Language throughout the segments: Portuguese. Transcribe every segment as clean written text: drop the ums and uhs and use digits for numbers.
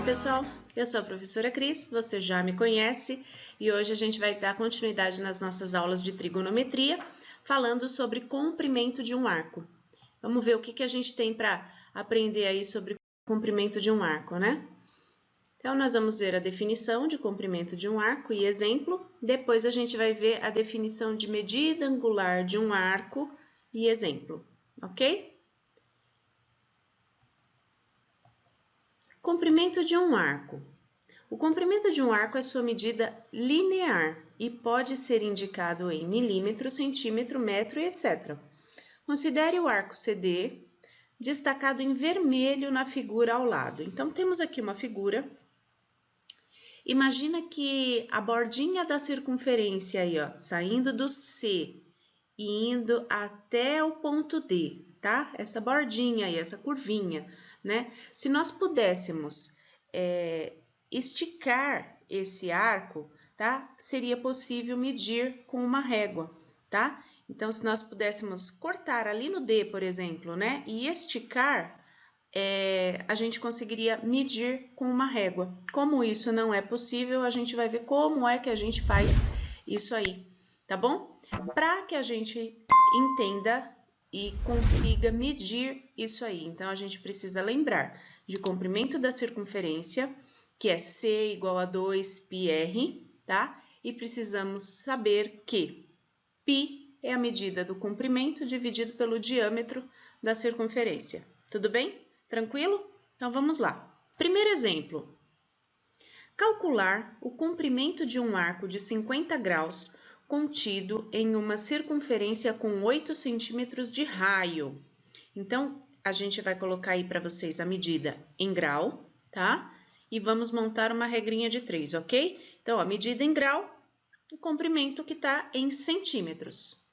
pessoal, eu sou a professora Cris, você já me conhece e hoje a gente vai dar continuidade nas nossas aulas de trigonometria, falando sobre comprimento de um arco. Vamos ver o que a gente tem para aprender aí sobre comprimento de um arco, né? Então, nós vamos ver a definição de comprimento de um arco e exemplo, depois a gente vai ver a definição de medida angular de um arco e exemplo, ok? Comprimento de um arco. O comprimento de um arco é sua medida linear e pode ser indicado em milímetro, centímetro, metro e etc. Considere o arco CD destacado em vermelho na figura ao lado. Então, temos aqui uma figura. Imagina que a bordinha da circunferência aí, ó, saindo do C e indo até o ponto D, tá? Essa bordinha aí, essa curvinha, né? Se nós pudéssemos esticar esse arco, tá? Seria possível medir com uma régua, tá? Então, se nós pudéssemos cortar ali no D, por exemplo, né? E esticar, a gente conseguiria medir com uma régua. Como isso não é possível, a gente vai ver como é que a gente faz isso aí, tá bom? Para que a gente entenda e consiga medir isso aí. Então, a gente precisa lembrar de comprimento da circunferência, que é C igual a 2πr, tá? E precisamos saber que π é a medida do comprimento dividido pelo diâmetro da circunferência. Tudo bem? Tranquilo? Então, vamos lá. Primeiro exemplo. Calcular o comprimento de um arco de 50 graus contido em uma circunferência com 8 centímetros de raio. Então, a gente vai colocar aí para vocês a medida em grau, tá? E vamos montar uma regrinha de 3, ok? Então, a medida em grau, o comprimento que está em centímetros.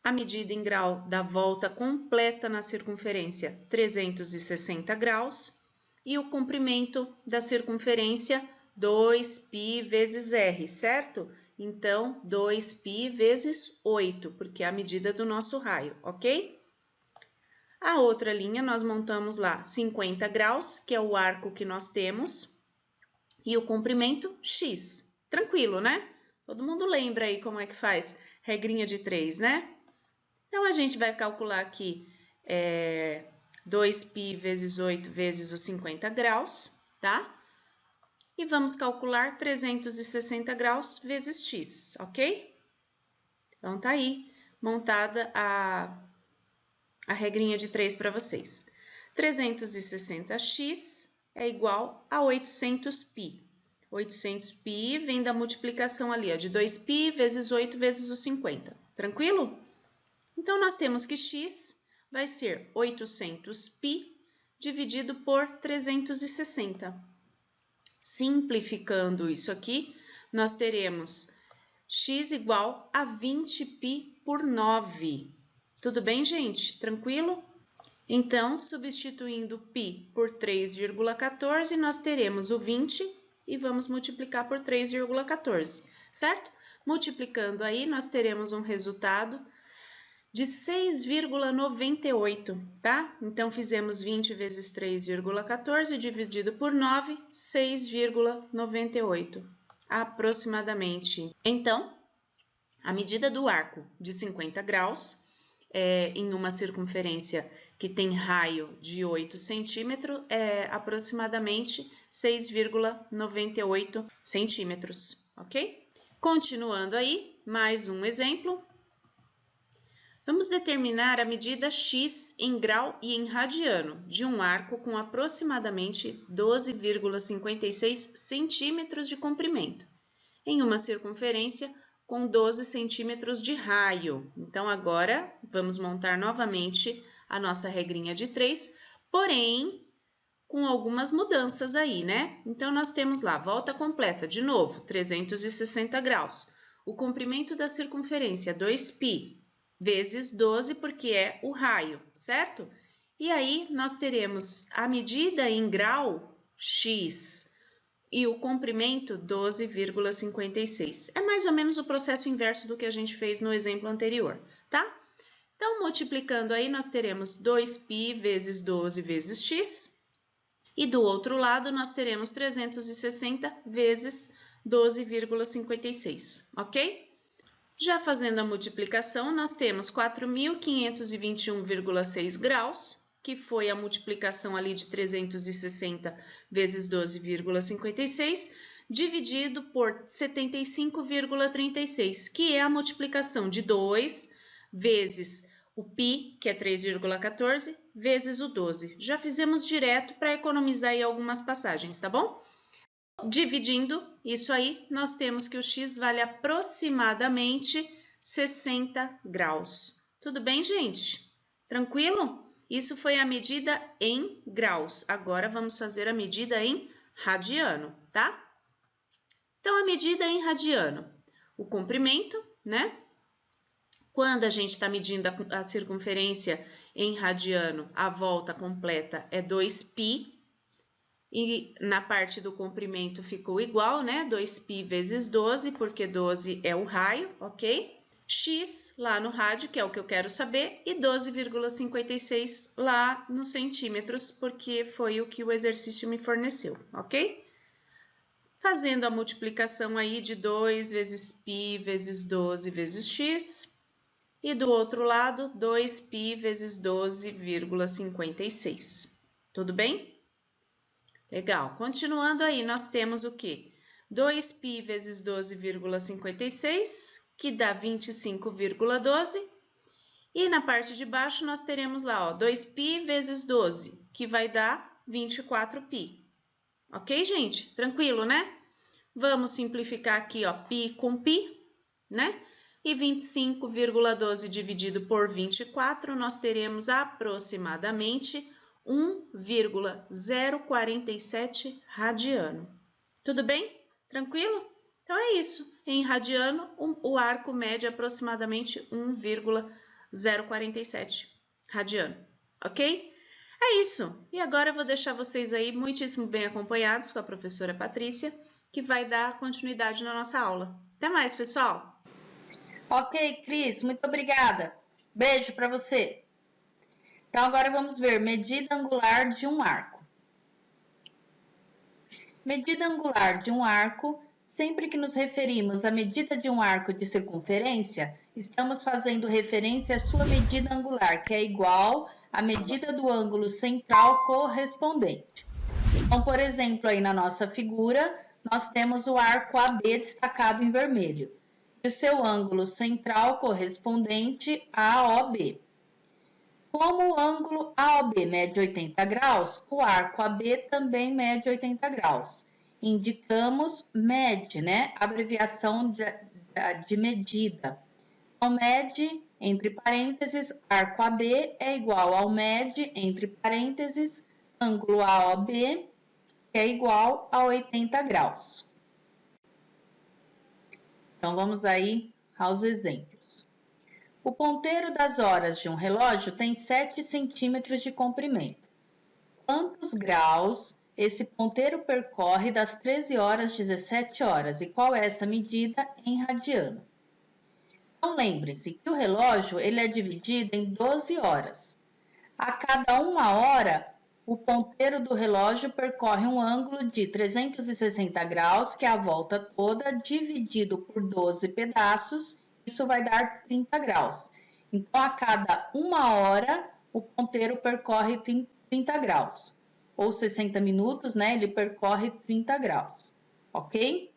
A medida em grau da volta completa na circunferência, 360 graus. E o comprimento da circunferência, 2π vezes r, certo? Então, 2π vezes 8, porque é a medida do nosso raio, ok? A outra linha, nós montamos lá 50 graus, que é o arco que nós temos, e o comprimento x. Tranquilo, né? Todo mundo lembra aí como é que faz regrinha de 3, né? Então, a gente vai calcular aqui 2π vezes 8 vezes os 50 graus, tá? E vamos calcular 360 graus vezes x, ok? Então, tá aí montada a regrinha de 3 para vocês. 360x é igual a 800π. 800π vem da multiplicação ali, ó, de 2π vezes 8 vezes os 50. Tranquilo? Então, nós temos que x vai ser 800π dividido por 360. Simplificando isso aqui, nós teremos x igual a 20π por 9. Tudo bem, gente? Tranquilo? Então, substituindo π por 3,14, nós teremos o 20 e vamos multiplicar por 3,14, certo? Multiplicando aí, nós teremos um resultado de 6,98, tá? Então, fizemos 20 vezes 3,14 dividido por 9, 6,98, aproximadamente. Então, a medida do arco de 50 graus, em uma circunferência que tem raio de 8 centímetros, é aproximadamente 6,98 centímetros, ok? Continuando aí, mais um exemplo. Vamos determinar a medida x em grau e em radiano de um arco com aproximadamente 12,56 centímetros de comprimento, em uma circunferência com 12 centímetros de raio. Então, agora, vamos montar novamente a nossa regrinha de 3, porém, com algumas mudanças aí, né? Então, nós temos lá, volta completa, de novo, 360 graus. O comprimento da circunferência, 2π, vezes 12, porque é o raio, certo? E aí, nós teremos a medida em grau, x, e o comprimento, 12,56. É mais ou menos o processo inverso do que a gente fez no exemplo anterior, tá? Então, multiplicando aí, nós teremos 2π vezes 12 vezes x. E do outro lado, nós teremos 360 vezes 12,56, ok? Já fazendo a multiplicação, nós temos 4.521,6 graus, que foi a multiplicação ali de 360 vezes 12,56, dividido por 75,36, que é a multiplicação de 2 vezes o π, que é 3,14, vezes o 12. Já fizemos direto para economizar aí algumas passagens, tá bom? Dividindo isso aí, nós temos que o x vale aproximadamente 60 graus. Tudo bem, gente? Tranquilo? Isso foi a medida em graus. Agora vamos fazer a medida em radiano, tá? Então, a medida em radiano. O comprimento, né? Quando a gente está medindo a circunferência em radiano, a volta completa é 2π. E na parte do comprimento ficou igual, né? 2π vezes 12, porque 12 é o raio, ok? X lá no rádio, que é o que eu quero saber, e 12,56 lá nos centímetros, porque foi o que o exercício me forneceu, ok? Fazendo a multiplicação aí de 2 vezes π vezes 12 vezes x, e do outro lado, 2π vezes 12,56. Tudo bem? Legal. Continuando aí, nós temos o quê? 2π vezes 12,56, que dá 25,12. E na parte de baixo, nós teremos lá, ó, 2π vezes 12, que vai dar 24π. Ok, gente? Tranquilo, né? Vamos simplificar aqui, ó, π com π, né? E 25,12 dividido por 24, nós teremos aproximadamente 1,047 radiano. Tudo bem? Tranquilo? Então é isso. Em radiano, o arco mede aproximadamente 1,047 radiano. Ok? É isso. E agora eu vou deixar vocês aí muitíssimo bem acompanhados com a professora Patrícia, que vai dar continuidade na nossa aula. Até mais, pessoal! Ok, Cris, muito obrigada. Beijo para você. Então, agora vamos ver medida angular de um arco. Medida angular de um arco, sempre que nos referimos à medida de um arco de circunferência, estamos fazendo referência à sua medida angular, que é igual à medida do ângulo central correspondente. Então, por exemplo, aí na nossa figura, nós temos o arco AB destacado em vermelho e o seu ângulo central correspondente a AOB. Como o ângulo AOB mede 80 graus, o arco AB também mede 80 graus. Indicamos MED, né? Abreviação de medida. Então, MED, entre parênteses, arco AB é igual ao MED, entre parênteses, ângulo AOB, que é igual a 80 graus. Então, vamos aí aos exemplos. O ponteiro das horas de um relógio tem 7 centímetros de comprimento. Quantos graus esse ponteiro percorre das 13 horas às 17 horas? E qual é essa medida em radiano? Então, lembre-se que o relógio ele é dividido em 12 horas. A cada 1 hora, o ponteiro do relógio percorre um ângulo de 360 graus, que é a volta toda, dividido por 12 pedaços, isso vai dar 30 graus. Então, a cada 1 hora, o ponteiro percorre 30 graus. Ou 60 minutos, né? Ele percorre 30 graus, ok?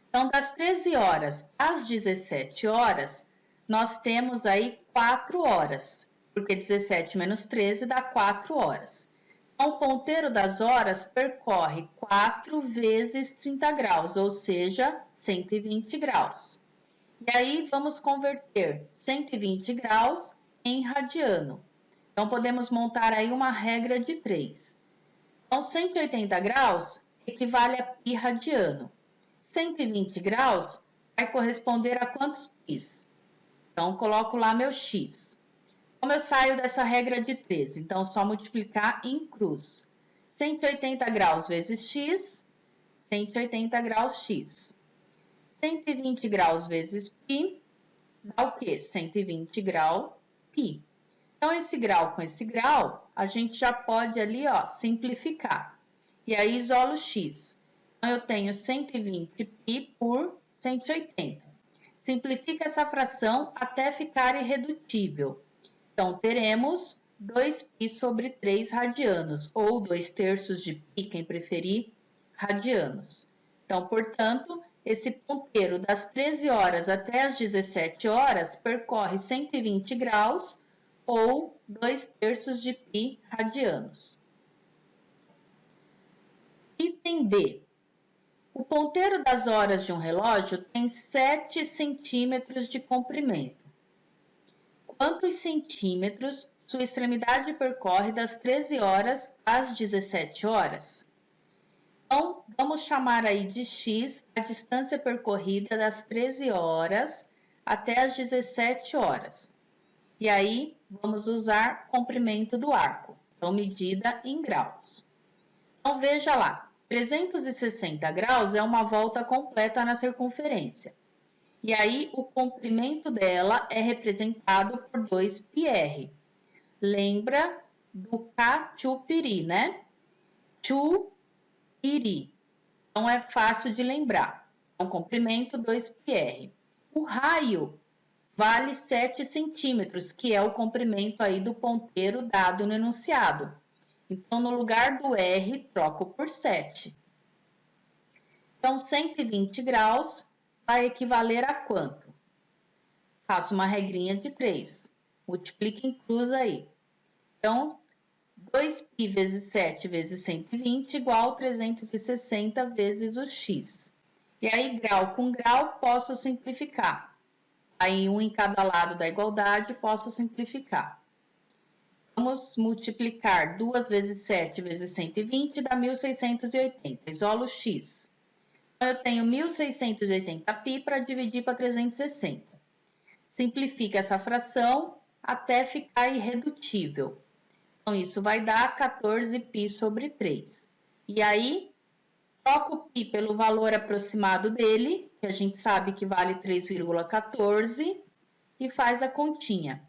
Então, das 13 horas às 17 horas, nós temos aí 4 horas, porque 17 menos 13 dá 4 horas. Então, o ponteiro das horas percorre 4 vezes 30 graus, ou seja, 120 graus. E aí, vamos converter 120 graus em radiano. Então, podemos montar aí uma regra de 3. Então, 180 graus equivale a π radiano. 120 graus vai corresponder a quantos πs? Então, coloco lá meu x. Como eu saio dessa regra de 3? Então, só multiplicar em cruz. 180 graus vezes x, 180 graus x. 120 graus vezes π, dá o quê? 120 graus π. Então, esse grau com esse grau, a gente já pode ali, ó, simplificar. E aí, isolo x. Então, eu tenho 120π por 180. Simplifica essa fração até ficar irredutível. Então, teremos 2π sobre 3 radianos, ou 2/3 de π, quem preferir, radianos. Então, portanto, esse ponteiro das 13 horas até as 17 horas percorre 120 graus, ou 2/3 de π radianos. Item B. O ponteiro das horas de um relógio tem 7 centímetros de comprimento. Quantos centímetros sua extremidade percorre das 13 horas às 17 horas? Então, vamos chamar aí de x a distância percorrida das 13 horas até as 17 horas. E aí, vamos usar comprimento do arco, então medida em graus. Então, veja lá, 360 graus é uma volta completa na circunferência. E aí, o comprimento dela é representado por 2πr. Lembra do cachupiri, né? Chupiri. Então, é fácil de lembrar. Então, comprimento 2πr. O raio vale 7 centímetros, que é o comprimento aí do ponteiro dado no enunciado. Então, no lugar do R, troco por 7. Então, 120 graus vai equivaler a quanto? Faço uma regrinha de 3. Multiplica em cruz aí. Então, 2π vezes 7 vezes 120 igual 360 vezes o x. E aí, grau com grau, posso simplificar. Aí, um em cada lado da igualdade, posso simplificar. Vamos multiplicar 2 vezes 7 vezes 120 dá 1680. Isolo x. Eu tenho 1680π para dividir para 360. Simplifica essa fração até ficar irredutível. Então, isso vai dar 14π sobre 3. E aí, troco o π pelo valor aproximado dele, que a gente sabe que vale 3,14, e faz a continha.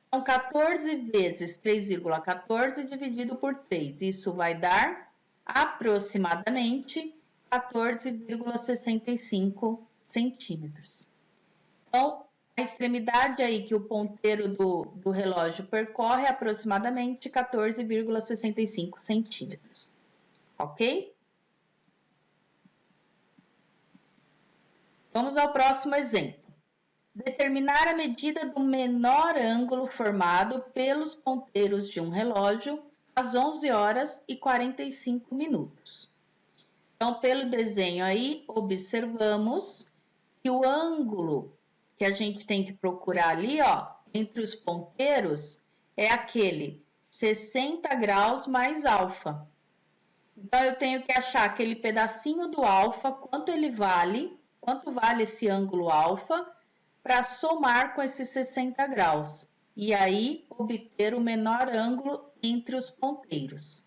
Então, 14 vezes 3,14 dividido por 3. Isso vai dar aproximadamente 14,65 centímetros. Então, a extremidade aí que o ponteiro do relógio percorre é aproximadamente 14,65 centímetros. Ok? Vamos ao próximo exemplo. Determinar a medida do menor ângulo formado pelos ponteiros de um relógio às 11 horas e 45 minutos. Então, pelo desenho aí, observamos que o ângulo que a gente tem que procurar ali, ó, entre os ponteiros, é aquele 60 graus mais alfa. Então, eu tenho que achar aquele pedacinho do alfa, quanto vale esse ângulo alfa, para somar com esses 60 graus. E aí, obter o menor ângulo entre os ponteiros.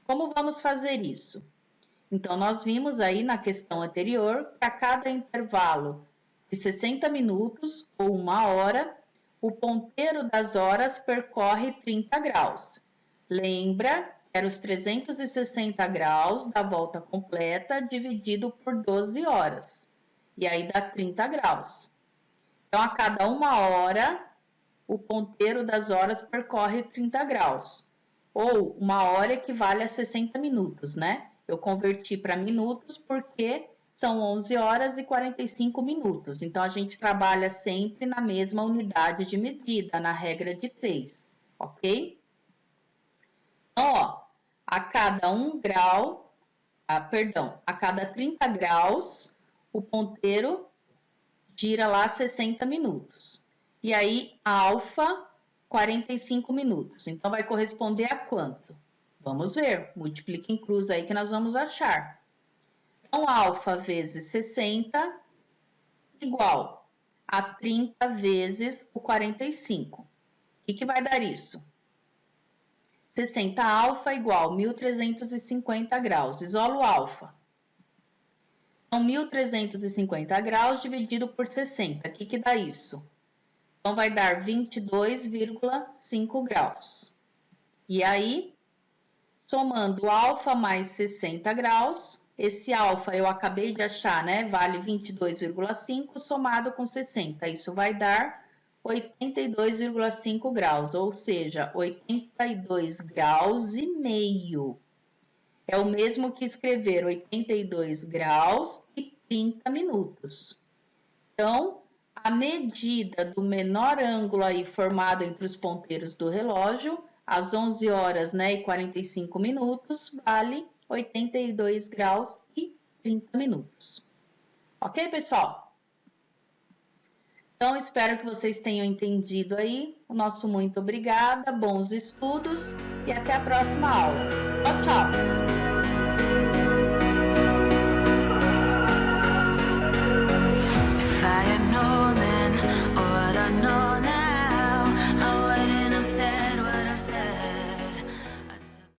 Como vamos fazer isso? Então, nós vimos aí na questão anterior que a cada intervalo de 60 minutos ou 1 hora, o ponteiro das horas percorre 30 graus. Lembra que eram os 360 graus da volta completa dividido por 12 horas. E aí dá 30 graus. Então, a cada 1 hora, o ponteiro das horas percorre 30 graus. Ou 1 hora equivale a 60 minutos, né? Eu converti para minutos porque são 11 horas e 45 minutos. Então, a gente trabalha sempre na mesma unidade de medida, na regra de 3, ok? Então, ó, a cada 30 graus, o ponteiro gira lá 60 minutos. E aí, alfa, 45 minutos. Então, vai corresponder a quanto? Vamos ver, multiplica em cruz aí que nós vamos achar. Então, alfa vezes 60 igual a 30 vezes o 45. O que vai dar isso? 60 alfa igual 1.350 graus. Isolo alfa. Então, 1.350 graus dividido por 60. O que dá isso? Então, vai dar 22,5 graus. E aí, somando alfa mais 60 graus, esse alfa eu acabei de achar, né? Vale 22,5 somado com 60. Isso vai dar 82,5 graus, ou seja, 82 graus e meio. É o mesmo que escrever 82 graus e 30 minutos. Então, a medida do menor ângulo aí formado entre os ponteiros do relógio, às 11 horas, né, e 45 minutos, vale 82 graus e 30 minutos. Ok, pessoal? Então, espero que vocês tenham entendido aí. O nosso muito obrigada, bons estudos e até a próxima aula. Tchau, tchau!